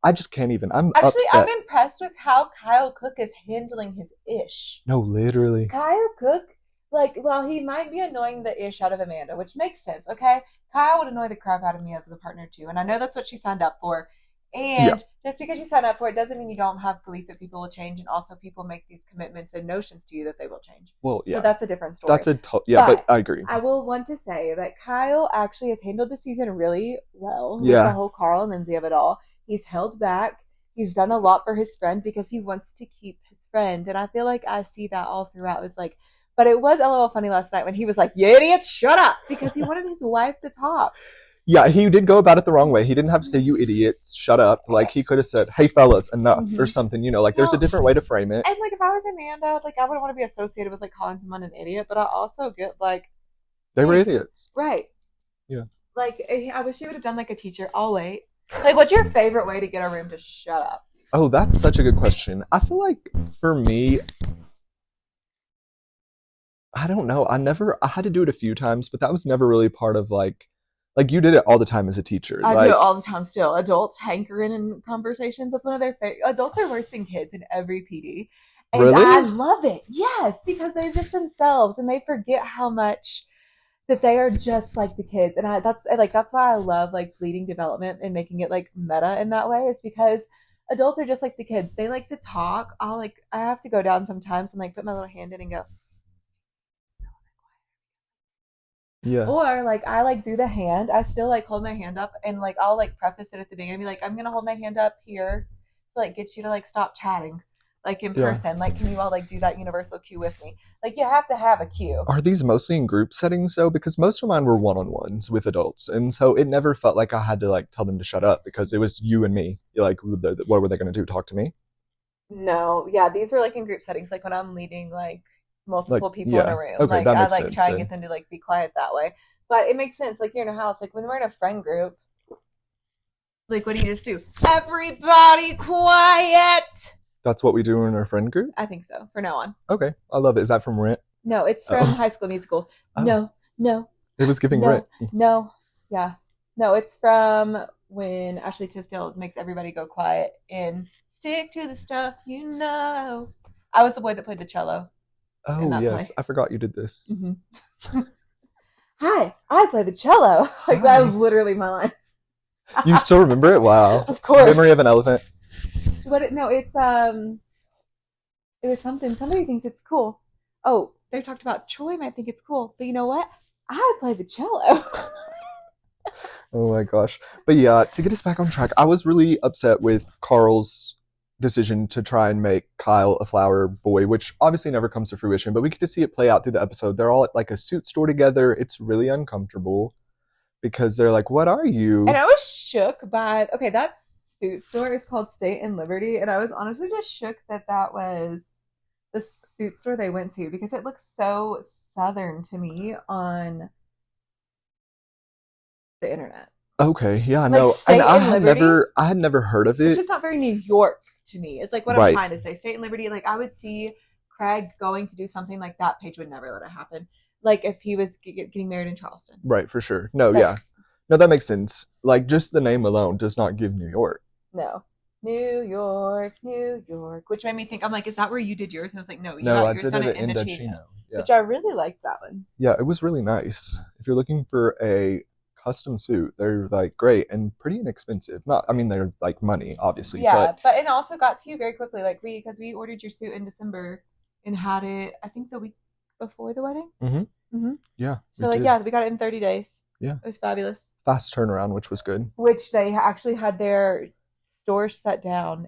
I just can't even. I'm
impressed with how Kyle Cook is handling his ish.
No, literally.
Kyle Cook, like, well, he might be annoying the ish out of Amanda, which makes sense, okay? Kyle would annoy the crap out of me as a partner too, and I know that's what she signed up for. And just because you sign up for it doesn't mean you don't have belief that people will change, and also people make these commitments and notions to you that they will change.
Well, yeah.
So that's a different story.
But I agree.
I will want to say that Kyle actually has handled the season really well. With the whole Carl and Lindsay of it all. He's held back. He's done a lot for his friend because he wants to keep his friend. And I feel like I see that all throughout. It's like, but it was a little funny last night when he was like, you idiots, shut up. Because he wanted his wife to talk.
Yeah, he did go about it the wrong way. He didn't have to say, you idiots, shut up. Like, he could have said, hey, fellas, enough, or something, you know, like, there's a different way to frame it.
And, like, if I was Amanda, like, I wouldn't want to be associated with, like, calling someone an idiot, but I also get, like...
They were idiots.
Right.
Yeah.
Like, I wish you would have done, like, a teacher. I'll wait. Like, what's your favorite way to get a room to shut up?
Oh, that's such a good question. I feel like, for me... I don't know. I had to do it a few times, but that was never really part of, like you did it all the time as a teacher.
I do it all the time still. Adults hankering in conversations. That's one of their favorite. Adults are worse than kids in every PD. And
really?
I love it. Yes, because they're just themselves and they forget how much that they are just like the kids. And that's why I love like leading development and making it like meta in that way, is because adults are just like the kids. They like to talk. I have to go down sometimes and like put my little hand in and go,
yeah.
Or like I like do the hand. I still like hold my hand up and like I'll like preface it at the beginning. Be like, I'm gonna hold my hand up here to like get you to like stop chatting, like in person. Like, can you all like do that universal cue with me? Like, you have to have a cue.
Are these mostly in group settings though? Because most of mine were one-on-ones with adults, and so it never felt like I had to like tell them to shut up because it was you and me. Like, what were they gonna do? Talk to me?
No, yeah, these were like in group settings. Like when I'm leading like multiple people in a room.
Okay,
like
that
I
makes
like
sense,
try and get them to like be quiet that way. But it makes sense. Like you're in a house, like when we're in a friend group, like what do you just do? Everybody quiet.
That's what we do in our friend group?
I think so, from now on.
Okay. I love it. Is that from Rent?
No, it's from High School Musical. Oh. No.
It was giving Rent.
No. Yeah. No, it's from when Ashley Tisdale makes everybody go quiet in Stick to the Stuff You Know. I was the boy that played the cello.
Oh, yes. Play. I forgot you did this.
Mm-hmm. Hi, I play the cello. Like, that was literally my line.
You still remember it? Wow.
Of course.
Memory of an Elephant.
It was something. Somebody thinks it's cool. Oh, they talked about Troy might think it's cool. But you know what? I play the cello.
Oh my gosh. But yeah, to get us back on track, I was really upset with Carl's decision to try and make Kyle a flower boy, which obviously never comes to fruition, but we get to see it play out through the episode. They're all at like a suit store together. It's really uncomfortable because they're like, what are you?
And I was shook by, okay, that suit store is called State and Liberty, and I was honestly just shook that was the suit store they went to, because it looks so Southern to me on the internet.
Okay, yeah, no, and I had never heard of it.
It's just not very New York to me. It's like what I'm trying to say. State and Liberty, like I would see Craig going to do something like that. Paige would never let it happen. Like if he was getting married in Charleston.
Right, for sure. No, yeah. No, that makes sense. Like just the name alone does not give New York.
No. New York, which made me think, I'm like, is that where you did yours? And I was like, no,
I did it in Indochino.
Yeah. Which I really liked that one.
Yeah, it was really nice. If you're looking for a custom suit, they're like great and pretty inexpensive. They're like money, obviously.
Yeah, but it also got to you very quickly. Like because we ordered your suit in December and had it, I think the week before the wedding.
Yeah.
So we got it in 30 days.
Yeah,
it was fabulous.
Fast turnaround, which was good.
Which they actually had their stores shut down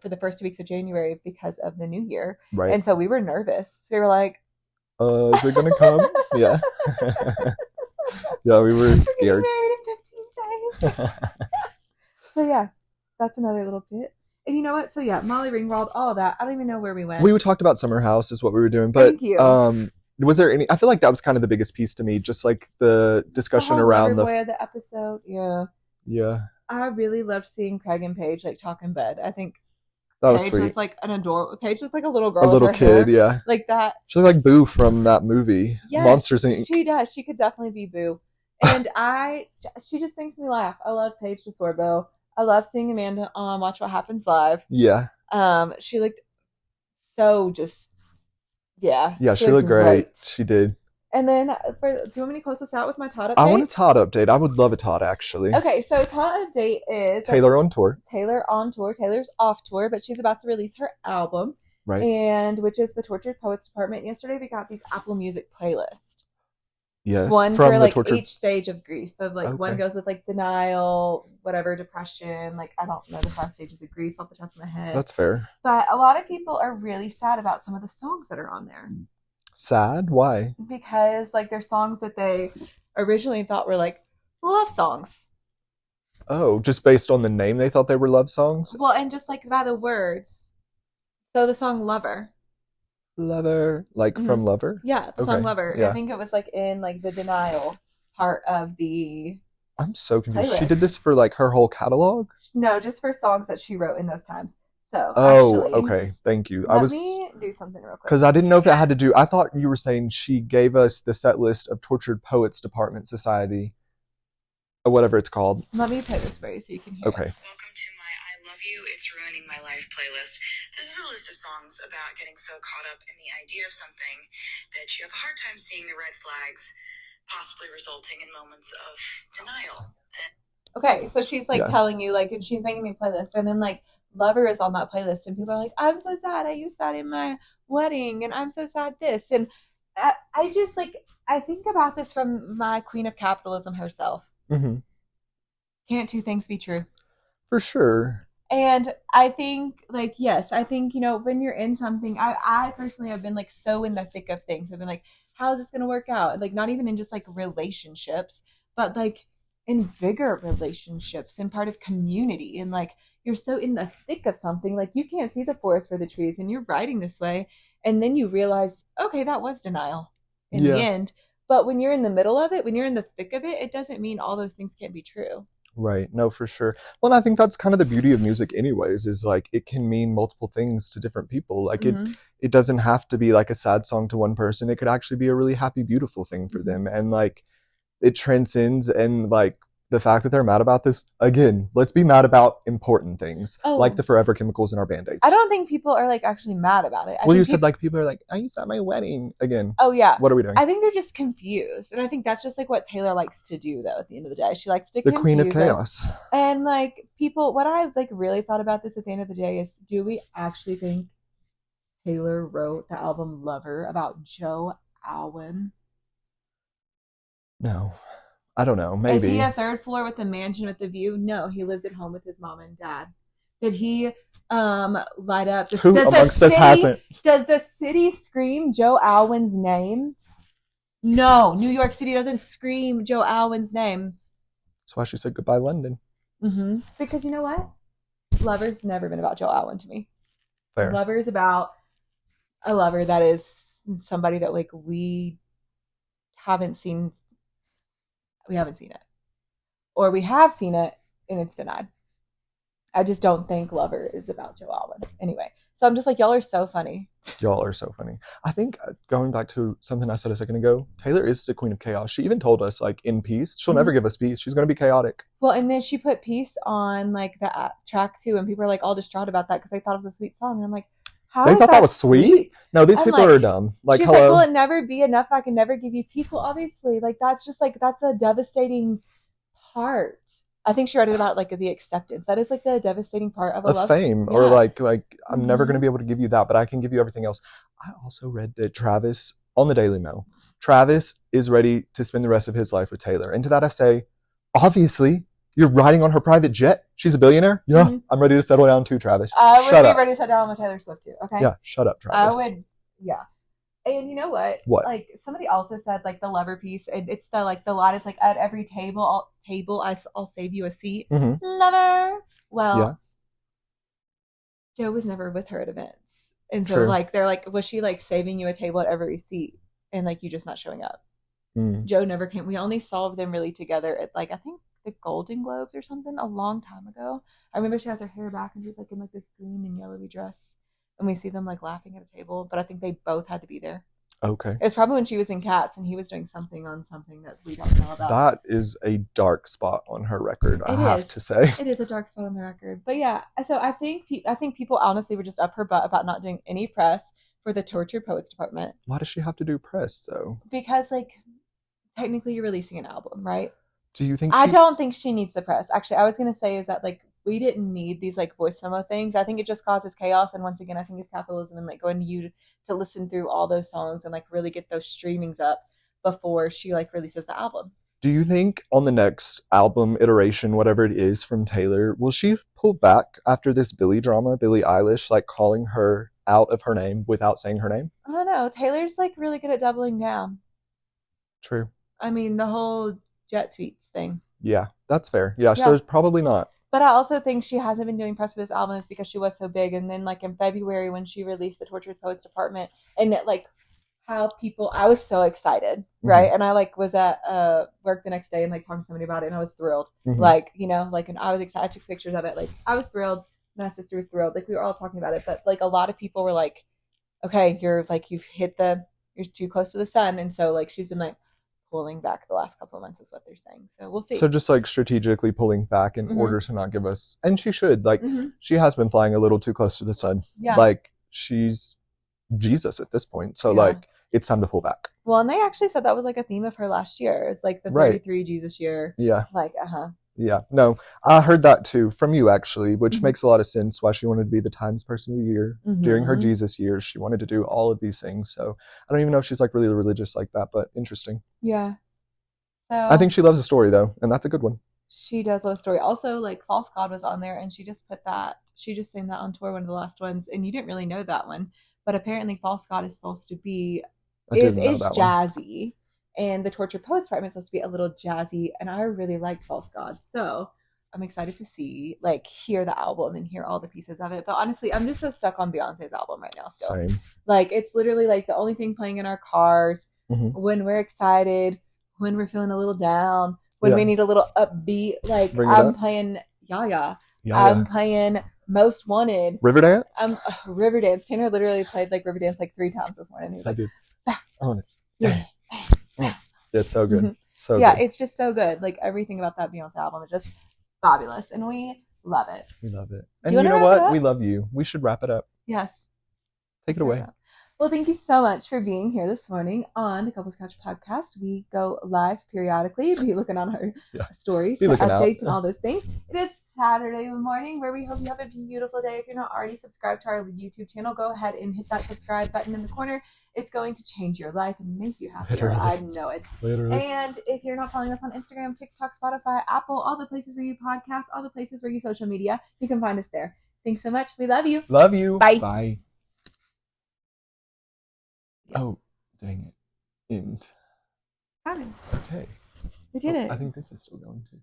for the first 2 weeks of January because of the new year.
Right.
And so we were nervous. We were like,
is it gonna come? Yeah. Yeah, we were scared.
Married in 15 days. So yeah, that's another little bit. And you know what? So yeah, Molly Ringwald, all of that. I don't even know where we went.
We talked about Summer House is what we were doing, but
thank you.
Was there any? I feel like that was kind of the biggest piece to me, just like the discussion around the
episode. Yeah.
Yeah.
I really loved seeing Craig and Paige like talk in bed. I think
that was
Paige
sweet.
looked like an adorable. Paige looked like a little girl.
A little kid, yeah.
Like that.
She looked like Boo from that movie,
yes,
Monsters Inc.
She does. She could definitely be Boo. And she just makes me laugh. I love Paige DeSorbo. I love seeing Amanda on Watch What Happens Live.
Yeah.
She looked so just, yeah.
Yeah, she looked great. She did.
And then, do you want me to close this out with my Todd update?
I want a Todd update. I would love a Todd, actually.
Okay, so Todd update is...
Taylor on tour.
Taylor on tour. Taylor's off tour, but she's about to release her album.
Right.
And which is the Tortured Poets Department. Yesterday we got these Apple Music playlists.
Yes.
One for like each stage of grief. Of like one goes with like denial, whatever, depression. Like I don't know the 5 stages of grief off the top of my head.
That's fair.
But a lot of people are really sad about some of the songs that are on there.
Sad? Why?
Because like they're songs that they originally thought were like love songs.
Oh, just based on the name, they thought they were love songs?
Well, and just like by the words. So the song Lover.
Lover, like from Lover?
Yeah, the song
Okay,
Lover. I
yeah.
think it was like in like the denial part of the
I'm so confused. She
playlist.
did this for like her whole catalog?
No, just for songs that she wrote in those times. So
Oh,
actually,
okay. Thank you.
let me do something real quick.
Because I didn't know if it had to do. I thought you were saying she gave us the set list of Tortured Poets Department Society, or whatever it's called.
Let me play this for you so you can hear.
Okay.
Welcome to my I Love You, It's Ruining My Life playlist. This is a list of songs about getting so caught up in the idea of something that you have a hard time seeing the red flags, possibly resulting in moments of denial.
Okay, so she's like telling you, like, and she's making me a playlist, and then like Lover is on that playlist, and people are like, I'm so sad I used that in my wedding, and I'm so sad this, and I just like, I think about this from my queen of capitalism herself.
Mm-hmm.
Can't two things be true?
For sure.
And I think, like, yes, I think, you know, when you're in something, I personally have been like so in the thick of things. I've been like, how is this going to work out? Like, not even in just like relationships, but like in bigger relationships and part of community. And like, you're so in the thick of something, like you can't see the forest for the trees, and you're riding this way. And then you realize, okay, that was denial in the end. But when you're in the middle of it, when you're in the thick of it, it doesn't mean all those things can't be true.
Right. No, for sure. Well, and I think that's kind of the beauty of music anyways, is like it can mean multiple things to different people. Like it doesn't have to be like a sad song to one person. It could actually be a really happy, beautiful thing for them. And like it transcends, and like the fact that they're mad about this, again, let's be mad about important things, like the forever chemicals in our bandaids.
I don't think people are like actually mad about it.
Well, you said like people are like, I used that at my wedding again.
Oh yeah.
What are we doing?
I think they're just confused, and I think that's just like what Taylor likes to do, though. At the end of the day, she likes to
the queen of chaos.
And like people, what I've like really thought about this at the end of the day is, do we actually think Taylor wrote the album Lover about Joe Alwyn?
No. I don't know. Maybe.
Is he a third floor with a mansion with a view? No, he lived at home with his mom and dad. Did he light up?
Who amongst us hasn't?
Does the city scream Joe Alwyn's name? No, New York City doesn't scream Joe Alwyn's name.
That's why she said goodbye, London.
Mm-hmm. Because you know what? Lover's never been about Joe Alwyn to me.
Fair.
Lover is about a lover that is somebody that like we haven't seen. We haven't seen it. Or we have seen it and it's denied. I just don't think Lover is about Joe Alwyn. Anyway, so I'm just like, y'all are so funny.
Y'all are so funny. I think going back to something I said a second ago, Taylor is the queen of chaos. She even told us, like, in peace, she'll never give us peace. She's going to be chaotic.
Well, and then she put peace on, like, the track, too, and people are, like, all distraught about that because they thought it was a sweet song. And I'm like, how
they thought that was sweet? No, these people are dumb. Like,
she's
hello.
Like, will it never be enough? I can never give you peace. Well, obviously, like, that's just, like, that's a devastating part. I think she wrote it about like the acceptance. That is like the devastating part of a love
fame, or like I'm never going to be able to give you that, but I can give you everything else. I also read that Travis on the Daily Mail, Travis is ready to spend the rest of his life with Taylor. And to that I say, obviously, you're riding on her private jet. She's a billionaire. Yeah, I'm ready to settle down too, Travis.
I would be ready to settle down with Taylor Swift too. Okay.
Yeah, shut up, Travis.
I would. Yeah. And you know what?
What?
Like somebody also said, like the Lover piece. It's the like the line is like at every table, I'll save you a seat.
Mm-hmm.
Lover. Well, Joe was never with her at events, and so like they're like, was she like saving you a table at every seat, and like you just not showing up? Joe never came. We only saw them really together at like I think the Golden Globes or something a long time ago. I remember she has her hair back and she's like in like this green and yellowy dress. And we see them like laughing at a table, but I think they both had to be there.
Okay.
It was probably when she was in Cats and he was doing something on something that we don't know about.
That is a dark spot on her record, I have to say.
It is a dark spot on the record. But yeah, so I think people honestly were just up her butt about not doing any press for the Tortured Poets Department.
Why does she have to do press though?
Because like technically you're releasing an album, right?
Do you think
I don't think she needs the press. Actually, I was going to say is that like we didn't need these like voice memo things. I think it just causes chaos. And once again, I think it's capitalism and like going to you to listen through all those songs and like really get those streamings up before she like releases the album.
Do you think on the next album iteration, whatever it is from Taylor, will she pull back after this Billie drama, Billie Eilish, like calling her out of her name without saying her name?
I don't know. Taylor's like really good at doubling down.
True.
I mean, the whole jet tweets thing.
Yeah, that's fair. Yeah, so it's probably not.
But I also think she hasn't been doing press for this album is because she was so big. And then, like, in February when she released the Tortured Poets Department, and it, like, how people, I was so excited, right? And I, like, was at work the next day and, like, talking to somebody about it, and I was thrilled. Like, you know, like, and I was excited. I took pictures of it. Like, I was thrilled. My sister was thrilled. Like, we were all talking about it. But, like, a lot of people were like, okay, you're, like, you're too close to the sun. And so, like, she's been, like, pulling back the last couple of months is what they're saying. So we'll see.
So just like strategically pulling back in order to not give us, and she should, like, she has been flying a little too close to the sun. Yeah. Like, she's Jesus at this point. So like, it's time to pull back.
Well, and they actually said that was like a theme of her last year. It's like the 33 Jesus year.
Yeah.
Like,
Yeah. No, I heard that too from you actually, which makes a lot of sense why she wanted to be the Times Person of the Year. During her Jesus years, she wanted to do all of these things. So I don't even know if she's like really religious like that, but interesting.
Yeah. So
I think she loves a story though, and that's a good one.
She does love a story. Also, like, False God was on there, and she just sang that on tour, one of the last ones, and you didn't really know that one, but apparently False God is supposed to be is jazzy. And the Tortured Poets Department is supposed to be a little jazzy, and I really like False God. So I'm excited to hear the album and hear all the pieces of it. But honestly, I'm just so stuck on Beyonce's album right now still.
Same.
Like, it's literally like the only thing playing in our cars when we're excited, when we're feeling a little down, when we need a little upbeat. Like, I'm playing Yaya. I'm playing Most Wanted.
Riverdance?
Riverdance. Tanner literally played like Riverdance like 3 times this morning. He was like,
I did. Yeah. It's so good. So
yeah,
good.
it's just so good. Like, everything about that Beyonce album is just fabulous, and we love it.
We love it. And you know what? We love you. We should wrap it up.
Yes.
Take it away.
Well, thank you so much for being here this morning on the Couples Couch podcast. We go live periodically. Be looking on our stories for updates and all those things. It is Saturday morning, where we hope you have a beautiful day. If you're not already subscribed to our YouTube channel, go ahead and hit that subscribe button in the corner. It's going to change your life and make you happier. I know it. Literally. And if you're not following us on Instagram, TikTok, Spotify, Apple, all the places where you podcast, all the places where you social media, you can find us there. Thanks so much. We love you.
Love you.
Bye.
Bye. Oh, dang it. And
Fine.
okay.
We did it.
I think this is still going to.